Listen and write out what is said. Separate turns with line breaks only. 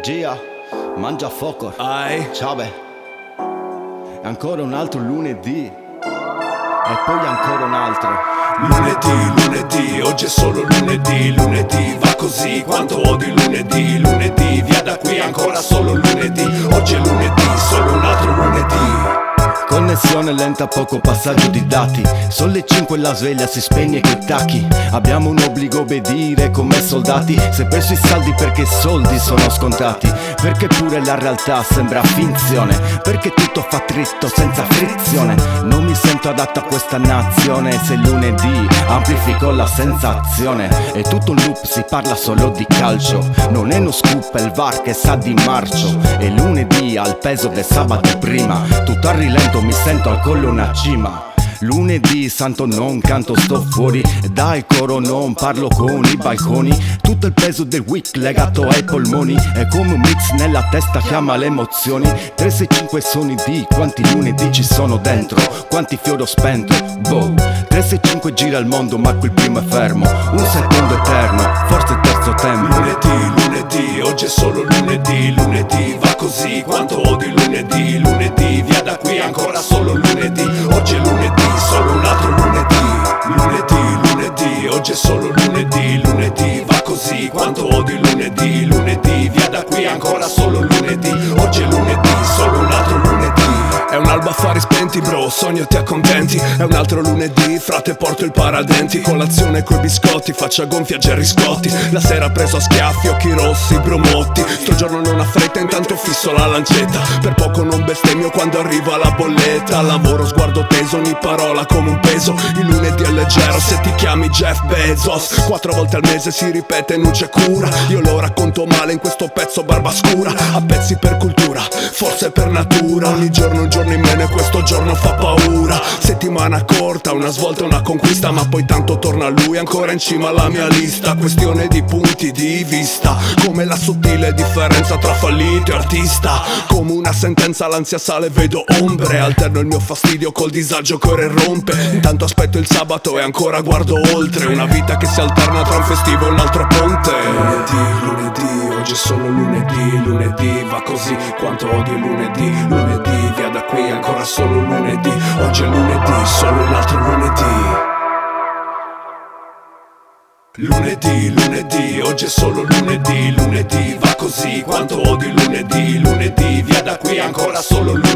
Gia, mangia fuoco.
Ai.
Ciao beh. E ancora un altro lunedì. E poi ancora un altro.
Lunedì, oggi è solo lunedì, va così, quanto odi lunedì, via da qui ancora solo lunedì, oggi è lunedì, solo un altro lunedì.
Connessione lenta, poco passaggio di dati. Sono le 5 e la sveglia si spegne che tacchi. Abbiamo un obbligo obbedire come soldati. Se perso i saldi perché soldi sono scontati. Perché pure la realtà sembra finzione. Perché tutto fa dritto senza frizione. Non mi sento adatto a questa nazione. Se lunedì amplifico la sensazione. È tutto un loop, si parla solo di calcio. Non è uno scoop, è il VAR che sa di marcio. E lunedì ha il peso del sabato prima. Tutto a rilento, mi sento al collo una cima. Lunedì santo non canto, sto fuori. Dai coro non parlo con i balconi. Tutto il peso del week legato ai polmoni. È come un mix nella testa, chiama le emozioni. 365 sono i D, quanti lunedì ci sono dentro. Quanti fiori ho spento, boh. 365 gira il mondo ma qui il primo è fermo. Un secondo eterno, forse terzo tempo.
Lunedì, oggi è solo lunedì, va così, quanto odi lunedì, via da qui ancora solo lunedì, oggi è lunedì, solo un altro lunedì, oggi è solo lunedì, va così, quanto odi lunedì, via da qui ancora solo lunedì, oggi è lunedì, solo un altro lunedì. È un'alba affari spenti bro, sogno ti accontenti. È un altro lunedì, frate porto il paradenti. Colazione coi biscotti, faccia gonfia Gerry Scotti. La sera preso a schiaffi, occhi rossi, brumotti. Sto giorno non ha fretta, intanto fisso la lancetta. Per poco non bestemmio quando arriva la bolletta. Lavoro, sguardo teso, ogni parola come un peso. Il lunedì è leggero se ti chiami Jeff Bezos. 4 volte al mese si ripete, non c'è cura. Io lo racconto male in questo pezzo barba scura. A pezzi per cultura, forse per natura. Ogni giorno un giorno in meno e questo giorno fa paura. Settimana corta, una svolta, una conquista. Ma poi tanto torna lui ancora in cima alla mia lista. Questione di punti di vista, come la sottile differenza tra fallito e artista. Come una sentenza l'ansia sale, vedo ombre. Alterno il mio fastidio col disagio che ora irrompe. Intanto aspetto il sabato e ancora guardo oltre. Una vita che si alterna tra un festivo e un altro ponte. Lunedì, oggi è solo lunedì, va così, quanto odio lunedì, via da qui ancora solo lunedì, oggi è lunedì, solo un altro lunedì. Lunedì, oggi è solo lunedì, va così, quanto odio lunedì, via da qui ancora solo lunedì, oggi è lunedì, solo un altro lunedì. Lunedì, oggi è solo lunedì, va così, quanto odio lunedì, via da qui ancora solo lunedì, oggi è lunedì, solo un altro lunedì. Lunedì, oggi è solo lunedì, va così, quanto odio lunedì, via da qui ancora solo lunedì, oggi è lunedì, solo un altro lunedì. Lunedì, oggi è solo lunedì, va così, quanto odio lunedì, via da qui ancora solo lunedì,